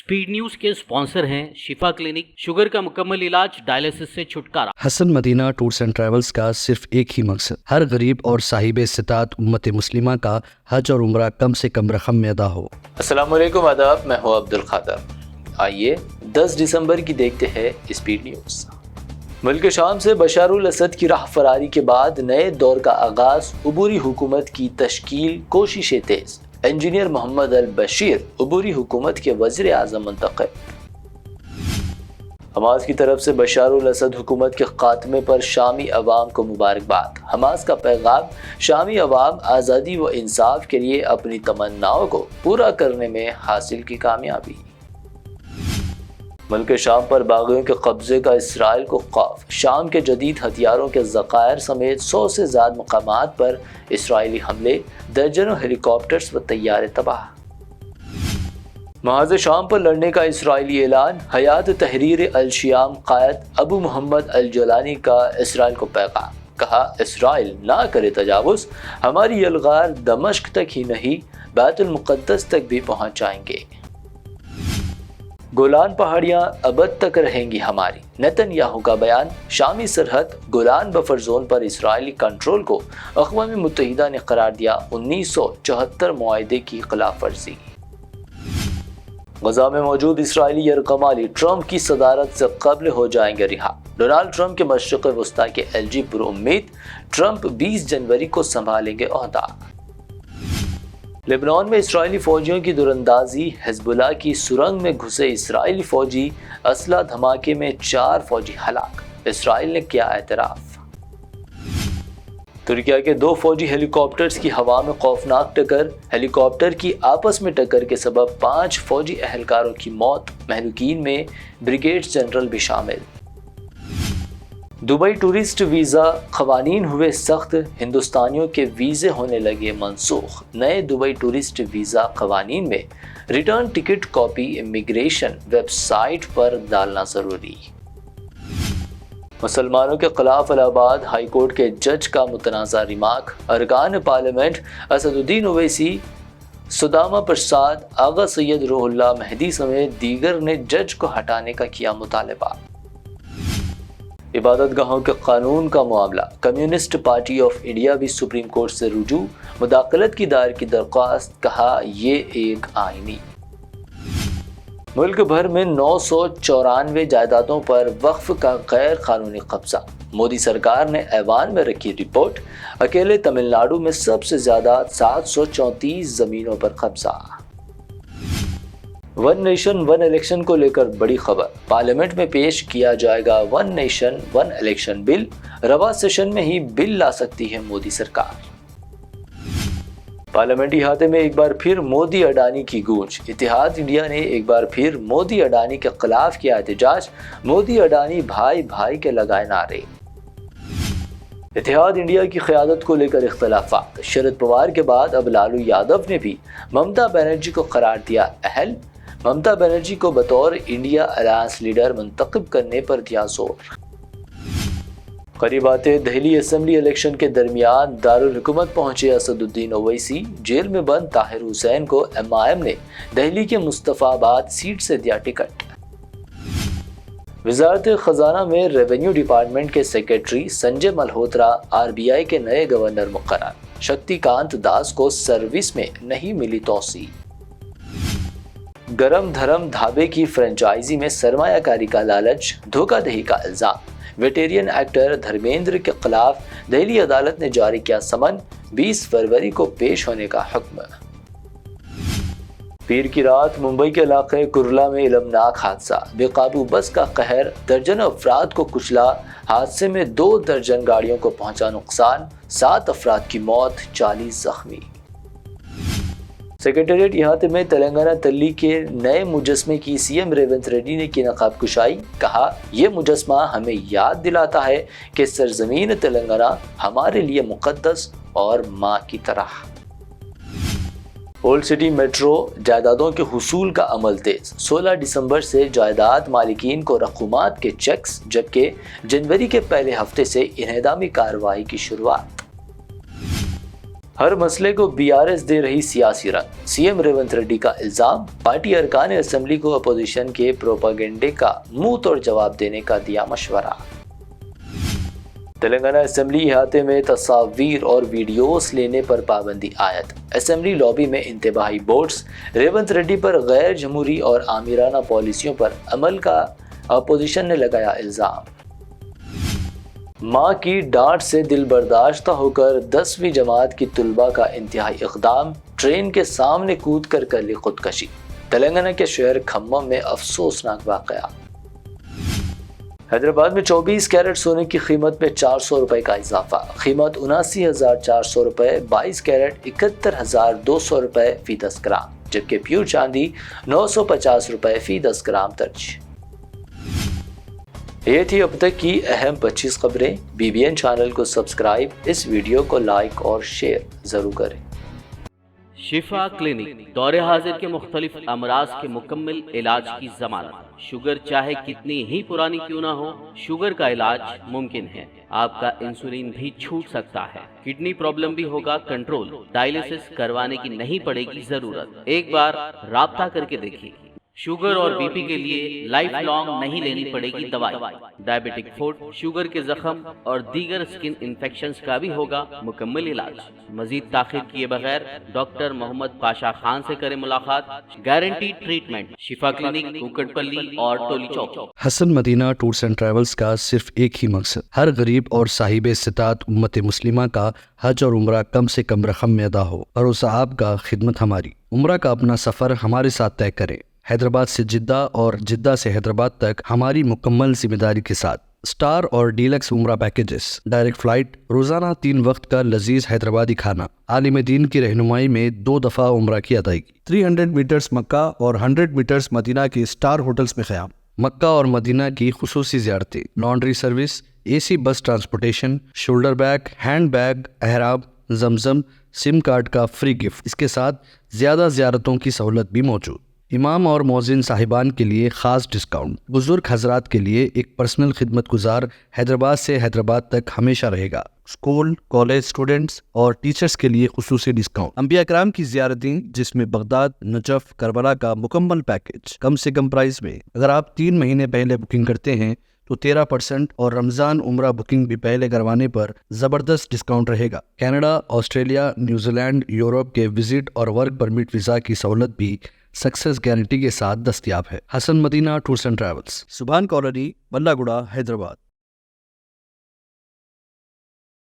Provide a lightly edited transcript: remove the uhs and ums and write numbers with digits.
Speed news के sponsor हैं शिफा clinic, sugar का मुकम्मल इलाज, डायलिसिस से छुटकारा। Hasan Madina tours and travels का सिर्फ एक ही मकसद, हर गरीब और साहिब इस्तिताअत उम्मत मुस्लिमा का हज और उम्रा कम से कम रकम में अदा हो। अस्सलाम वालेकुम, आदाब, मैं हूं अब्दुल खादर। आइए 10 दिसंबर की देखते हैं स्पीड न्यूज़। मुल्क शाम से बशारुल असद की राह फरारी के बाद नए दौर का आगाज, उबूरी हुकूमत की तश्कील, कोशिशें तेज। इंजीनियर मोहम्मद अल बशीर उबूरी हुकूमत के वज़ीर आज़म मुंतखब। हमास की तरफ से बशारुल असद हुकूमत के खात्मे पर शामी अवाम को मुबारकबाद। हमास का पैगाम, शामी अवाम आज़ादी व इंसाफ के लिए अपनी तमन्नाओं को पूरा करने में हासिल की कामयाबी। मुल्क शाम पर बागियों के कब्जे का इसराइल को खौफ। शाम के जदीद हथियारों के ज़खायर समेत 100 से ज़्यादा मकामात पर इसराइली हमले, दर्जनों हेलीकॉप्टर्स व तैयारे तबाह। महाज़ शाम पर लड़ने का इसराइली ऐलान। हयात तहरीर अल शियाम कायद अबू मोहम्मद अल जलानी का इसराइल को पैगाम। कहा, इसराइल ना करे तजावुज़, हमारी यलगार दमश्क तक ही नहीं बैतुल मुक़द्दस तक भी पहुँच जाएंगे। गोलान पहाड़ियां अबद तक रहेंगी हमारी, नेतन्याहू का बयान। शामी सरहद गोलान बफर जोन पर इसराइली कंट्रोल को अक़वाम मुत्तहिदा ने करार दिया 1974 मुआहदे की खिलाफ वर्जी। गजा में मौजूद इसराइली यरकमाली ट्रंप की सदारत से कब्ल हो जाएंगे रिहा। डोनाल्ड ट्रंप के मशरिक़ वस्ता के एलजी पुरुम्मीद, ट्रंप 20 जनवरी को संभालेंगे ओहदा। लेबनान में इसराइली फौजियों की दूरंदाजी, हिज़्बुल्लाह की सुरंग में घुसे इसराइली फौजी, असला धमाके में 4 फौजी हलाक। इसराइल ने किया एतराफ़। तुर्किया के 2 फौजी हेलीकॉप्टर्स की हवा में खौफनाक टक्कर। हेलीकॉप्टर की आपस में टक्कर के सबब 5 फौजी एहलकारों की मौत, महलूकीन में ब्रिगेड जनरल भी शामिल। दुबई टूरिस्ट वीज़ा क़वानीन हुए सख्त, हिंदुस्तानियों के वीज़े होने लगे मनसूख। नए दुबई टूरिस्ट वीज़ा क़वानीन में return ticket copy immigration website पर डालना ज़रूरी। मुसलमानों के खिलाफ इलाहाबाद हाई कोर्ट के जज का मुतनाज़ा रिमार्क। अरकान पार्लियामेंट असदुद्दीन ओवैसी, सुदामा प्रसाद, आगा सैयद रूहुल्लाह मेहदी समेत दीगर ने जज को हटाने का किया मुतालबा। इबादत गाहों के कानून का मामला। कम्युनिस्ट पार्टी ऑफ इंडिया भी सुप्रीम कोर्ट से रुजू, मुदाखलत की दायर की दरख्वास्त। कहा, ये एक आईनी। मुल्क भर में 994 जायदादों पर वक्फ का गैर कानूनी कब्जा। मोदी सरकार ने ऐवान में रखी रिपोर्ट। अकेले तमिलनाडु में सबसे ज्यादा 734 जमीनों पर कब्जा। वन नेशन वन इलेक्शन को लेकर बड़ी खबर। पार्लियामेंट में पेश किया जाएगा one nation one election bill. रवा सेशन में ही बिल ला सकती है मोदी सरकार। पार्लियामेंटी इहाते में एक बार फिर मोदी अडानी की गूंज। इत्तेहाद इंडिया ने एक बार फिर मोदी अडानी के खिलाफ किया एहतजाज। मोदी अडानी भाई भाई के लगाए नारे। इत्तेहाद इंडिया की क़यादत को लेकर इख्तलाफात। शरद पवार के बाद अब लालू यादव ने भी ममता बनर्जी को करार दिया अहल। ममता बनर्जी को बतौर इंडिया अलायंस लीडर मुंतखब करने पर दिया जोर। करीब आते दिल्ली असेंबली इलेक्शन के दरमियान दारुल हुकूमत पहुंचे असदुद्दीन ओवैसी। जेल में बंद ताहिर हुसैन को एमआईएम ने दिल्ली के मुस्तफाबाद सीट से दिया टिकट। वजारत खजाना में रेवेन्यू डिपार्टमेंट के सेक्रेटरी संजय मल्होत्रा आरबीआई के नए गवर्नर मुकर्रर। शक्तिकांत दास को सर्विस में नहीं मिली तौसी। गरम धरम ढाबे की फ्रेंचाइजी में सरमायाकारी का लालच, धोखाधड़ी का इल्जाम। वेटेरियन एक्टर धर्मेंद्र के खिलाफ दिल्ली अदालत ने जारी किया समन। 20 फरवरी को पेश होने का हुक्म। पीर की रात मुंबई के इलाके कुर्ला में इलमनाक हादसा। बेकाबू बस का कहर, दर्जनों अफराद को कुचला। हादसे में 2 दर्जन गाड़ियों को पहुंचा नुकसान। 7 अफराद की मौत, 40 जख्मी। सेक्रेटेरिएट इहाते में तेलंगाना तल्ली के नए मुजस्मे की सीएम रेवंत रेड्डी ने की नकाब कुशाई। कहा, यह मुजस्मा हमें याद दिलाता है कि सरजमीन तेलंगाना हमारे लिए मुकद्दस और माँ की तरह। ओल्ड सिटी मेट्रो जायदादों के हुसूल का अमल तेज। 16 दिसंबर से जायदाद मालिकीन को रकूमात के चेक्स, जबकि जनवरी के पहले हफ्ते से इन्हेदामी कार्रवाई की शुरुआत। हर मसले को बीआरएस दे रही सियासी रंग, सीएम रेवंत रेड्डी का इल्जाम। पार्टी अरकान असेंबली को अपोजिशन के प्रोपागेंडे का मुंह तोड़ जवाब देने का दिया मशवरा। तेलंगाना असेंबली इहाते में तस्वीर और वीडियोस लेने पर पाबंदी आयद। असेंबली लॉबी में इंतबाही बोर्ड्स, रेवंत रेड्डी पर गैर जमहूरी और आमिराना पॉलिसियों पर अमल का अपोजिशन ने लगाया इल्जाम। माँ की डांट से दिल बर्दाश्त होकर 10वीं जमात की तुलबा का इंतहाई इक़दाम, ट्रेन के सामने कूद कर ली खुदकशी। तेलंगाना के शहर खम्मम में अफसोसनाक वाक़या। हैदराबाद में 24 कैरेट सोने की कीमत में 400 रुपए का इजाफा, कीमत 79,400 रुपए, 22 कैरेट 71,200 रुपए फी 10 ग्राम, जबकि प्योर चांदी 950 रुपए फी 10 ग्राम दर्ज। ये थी अब तक की अहम 25 खबरें। BBN चैनल को सब्सक्राइब, इस वीडियो को लाइक और शेयर ज़रूर करें। शिफा क्लिनिक दौरे हाजिर के मुख्तलिफ अमराज के मुकम्मल इलाज की जमानत। शुगर चाहे कितनी ही पुरानी क्यों ना हो, शुगर का इलाज मुमकिन है। आपका इंसुलिन भी छूट सकता है, किडनी प्रॉब्लम भी होगा कंट्रोल, डायलिसिस करवाने की नहीं पड़ेगी जरूरत। एक बार राब्ता करके देखिए। शुगर और बीपी के लिए लाइफ लॉन्ग नहीं लेनी पड़ेगी दवाई। डायबिटिक फूड, शुगर के जख्म और दीगर स्किन इन्फेक्शंस का भी होगा मुकम्मल इलाज। मजीद ताखिर किए बगैर डॉक्टर मोहम्मद पाशा खान से करें मुलाकात। Guarantee treatment, Shifa clinic, Kukatpally और Toli Chowk. Hasan Madina tours and travels का सिर्फ एक ही मकसद, हर गरीब और साहिब इस्तिताअत उम्मत मुस्लिमा का हज और उम्रा कम से कम रकम में अदा हो। भरोसा आपका, खिदमत हमारी। उम्रा का अपना सफ़र हमारे साथ तय करें। हैदराबाद से जिद्दा और जिद्दा से हैदराबाद तक हमारी मुकम्मल जिम्मेदारी के साथ। स्टार और डीलक्स उम्रा पैकेजेस, डायरेक्ट फ्लाइट, रोजाना 3 वक्त का लजीज हैदराबादी खाना, आलिम दीन की रहनुमाई में 2 दफ़ा उम्रा की अदायगी, 300 मीटर्स मक्का और 100 मीटर्स मदीना के स्टार होटल्स में क़याम, मक्का और मदीना की खुसूसी ज़ियारतें, laundry service, AC bus transportation, shoulder bag, hand bag, अहराम, जमजम, सिम कार्ड का फ्री गिफ्ट। इसके साथ ज़्यादा ज़ियारतों की सहूलत भी मौजूद। इमाम और मौज़िन साहिबान के लिए ख़ास डिस्काउंट, बुजुर्ग हजरात के लिए एक पर्सनल खिदमत गुजार हैदराबाद से हैदराबाद तक हमेशा रहेगा। स्कूल, कॉलेज स्टूडेंट्स और टीचर्स के लिए खुसूसी डिस्काउंट। अंबिया कराम की ज़ियारतें जिसमें बगदाद, नजफ, करबला का मुकम्मल पैकेज कम से कम प्राइस में। अगर आप 3 महीने पहले बुकिंग करते हैं तो 13% और रमज़ान उम्रा बुकिंग भी पहले करवाने पर ज़बरदस्त डिस्काउंट रहेगा। कनाडा, ऑस्ट्रेलिया, न्यूजीलैंड, यूरोप के विजिट और वर्क परमिट वीज़ा की सहूलत भी सक्सेस गारंटी के साथ दस्तयाब है। Hasan Madina tours and travels, Subhan colony, Ballaguda, Hyderabad.